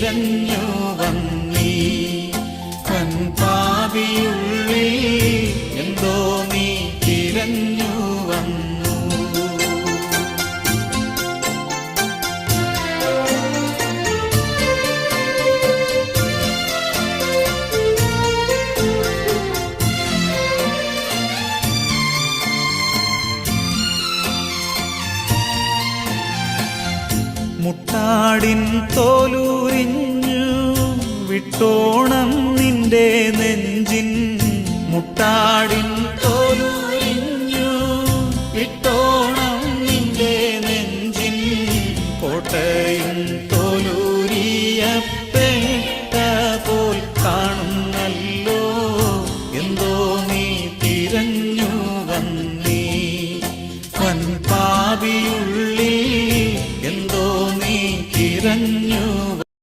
തിരഞ്ഞു വന്നീ കൻപാപിയുള്ളിൽ എന്തോ നീ തിരഞ്ഞു വന്നു. മുട്ടാടിൻ തോലുരിഞ്ഞു വിട്ടോണം നിന്റെ നെഞ്ചിൻ മുട്ടാടിൻ